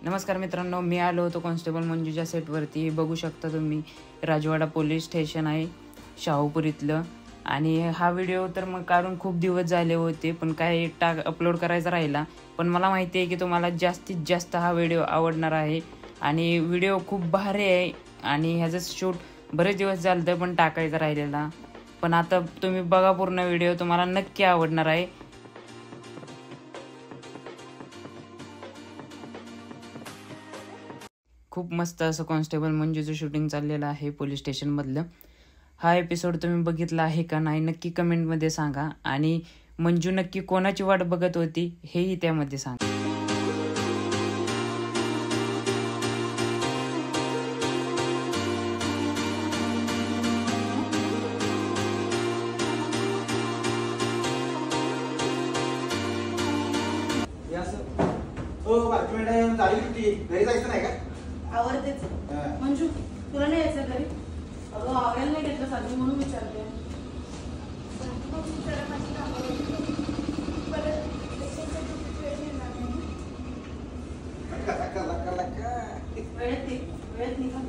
नमस्कार मित्रांनो, मी आलो होतो कॉन्स्टेबल मंजूच्या सेटवरती. बघू शकता तुम्ही, राजवाडा पोलीस स्टेशन आहे शाहूपुरीतलं. आणि हा व्हिडिओ तर मग काढून खूप दिवस झाले होते, पण काय अपलोड करायचा राहिला. पण मला माहिती आहे की तुम्हाला जास्तीत जास्त हा व्हिडिओ आवडणार आहे. आणि व्हिडिओ खूप भारी आहे आणि ह्याचं शूट बरेच दिवस झालं पण टाकायचा राहिलेला. पण आता तुम्ही बघा पूर्ण व्हिडिओ, तुम्हाला नक्की आवडणार आहे. खूप मस्त असं कॉन्स्टेबल मंजूचं शूटिंग चाललेलं आहे पोलीस स्टेशनमधलं. हा एपिसोड तुम्ही बघितला आहे का नाही नक्की कमेंटमध्ये सांगा. आणि मंजू नक्की कोणाची वाट बघत होती हेही त्यामध्ये सांगा. घरी जायचं नाही का? आवडतेच. मंजू, तुला नाही यायचं घरी? अगं आवडायला नाही घेतलं साधू, म्हणून विचारते. वेळेत निघा.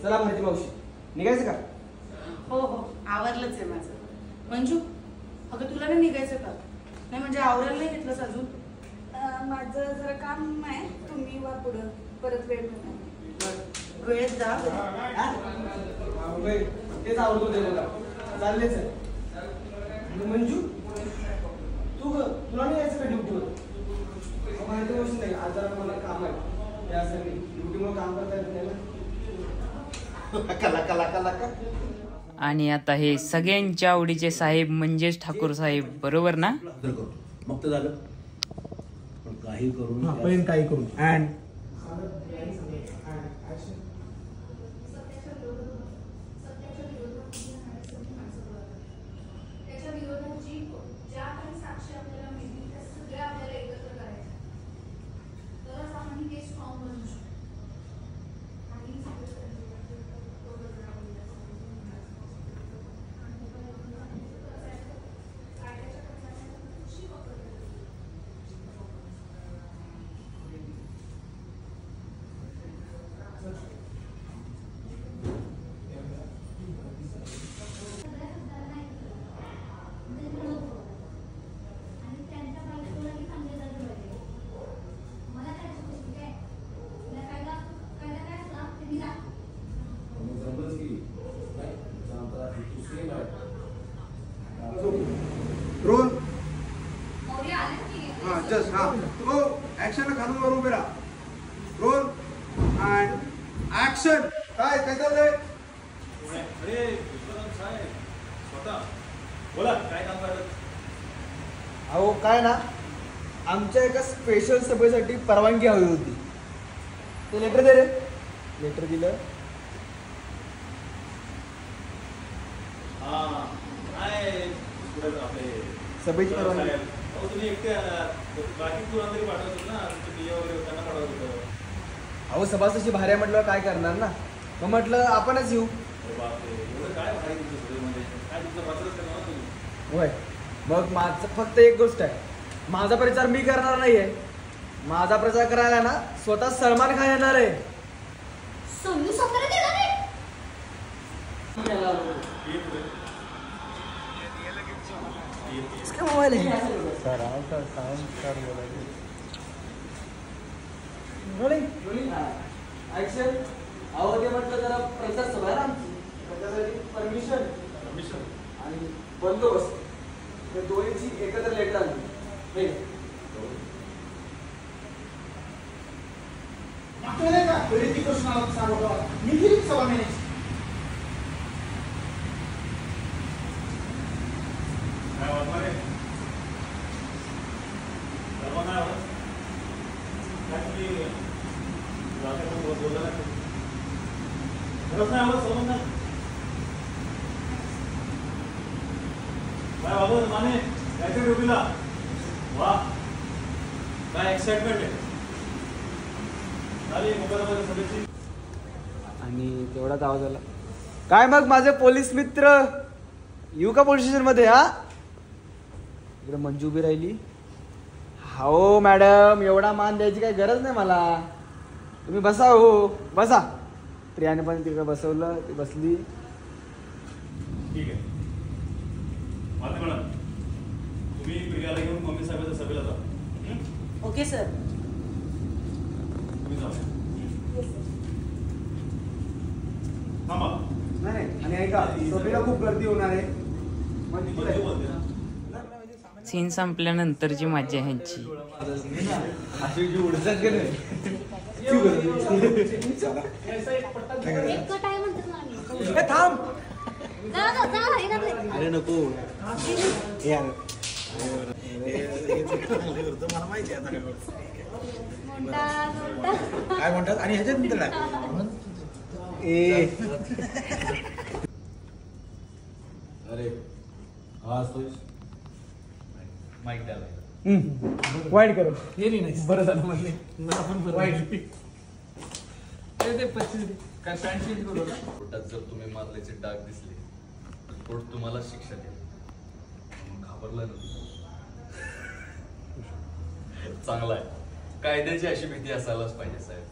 चला माहिती मावशी, निघायचं का? हो हो, आवरलंच आहे माझं. मंजू, अगं तुला नाही निघायचं का? नाही म्हणजे आवरायला नाही घेतलंस अजून? माझं जरा काम आहे, तुम्ही वा पुढं, परत वेळ मिळणार. वेळेत जा. तेच आवडतो ते मला चाललेच आहे. मंजू, तुला नाही यायचं का ड्युटीवर? माहिती गोष्ट नाही, आज जरा मला काम आहे त्यासाठी ड्युटीमुळे काम करता येत नाही ना. आणि आता हे सगळ्यांच्या आवडीचे साहेब म्हणजेच ठाकूर साहेब, बरोबर ना? मग तर झालं, पण काही करून पण काही करून अँड रोल जस्ट तो ऍक्शन घालून वर उभे राहा. Roll and action. काय चाललंय? बोला, काय काम करत? अहो काय ना, आमच्या एका स्पेशल सभेसाठी परवानगी हवी होती. ते लेटर दे रे. लेटर दिलं. सभेची परवानगी. तुम्ही एकटे बाकी तुला तरी पाठवतो ना, त्यांना पाठवत होतं. अहो सभासची भाड्या म्हटलं काय करणार ना, मग म्हटलं आपणच येऊ. काय भारी तुमच्या काय तुमचा प्रचारच करणार ना तुम्ही? होय, मग माझं फक्त एक गोष्ट आहे, माझा प्रचार मी करणार नाहीये. माझा प्रचार करायला ना स्वतः सलमान खान येणार आहे. सोनू सौंदर्य देणार आहे. इसका मोबाइल है ऍक्शन. अहो ते म्हटलं जरा प्रचार सभा आहे ना आमची, त्याच्यासाठी परमिशन आणि बंदोबस्त हे दोन्हीची एकत्र लेटर आली. मी केली सभा मॅनेज. माने जायचं ड्युटीला. वा, काय एक्साइटमेंट आहे. आणि तेवढाच आवाज आला. काय मग माझे पोलीस मित्र येऊ का पोलीस स्टेशन मध्ये? हा इकडे मंजू उभी राहिली. हो मॅडम, एवढा मान द्यायची काही गरज नाही मला. तुम्ही बसा. हो बसा. प्रियाने पण तिकडे बसवलं, ती बसली. ठीक आहे. मालती मॅडम, तुम्ही प्रियाला घेऊन मम्मी साहेबांच्या सभेला जा. Okay sir. तुम्ही जा. थांबा. नाही आणि ऐका, सभेला खूप गर्दी होणार आहे. ती बंधू बोलते ना. सीन संपल्यानंतरची मजा आहे ह्यांची. थांब. अरे नको मला माहिती आहे काय म्हणतात. आणि ह्याच्यात नंतर अरे आज तो माईक द्यायला. वाईट करू. बरं झालं म्हणले मला पण वाईट. कोर्टात जर तुम्ही मारल्याचे डाग दिसले तर कोर्ट तुम्हाला शिक्षा देईल. घाबरला ना. चांगला आहे. कायद्याची अशी भीती असायलाच पाहिजे साहेब.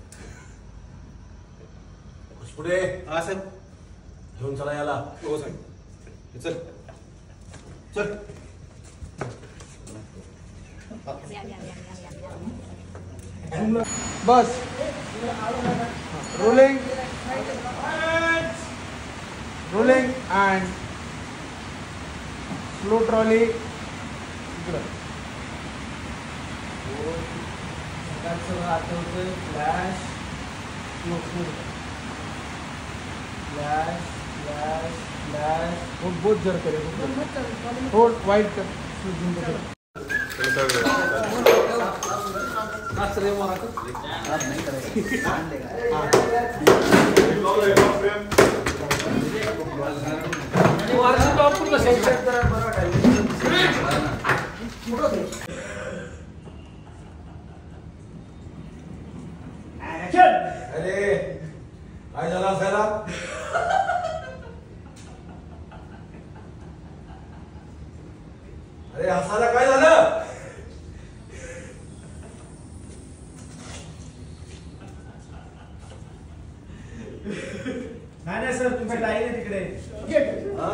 पुढे हा साहेब घेऊन चला याला. हो साहेब. चल चल. बस. Rolling rolling and slow trolley. इकडं आठवतोय. Flash flash flash flash. बहुत जर करे हो वाईट कर. अरे काय झालं असायला? अरे हसायला काय झालं? नाही सर, तुमच्या टाईम आहे तिकडे. हा?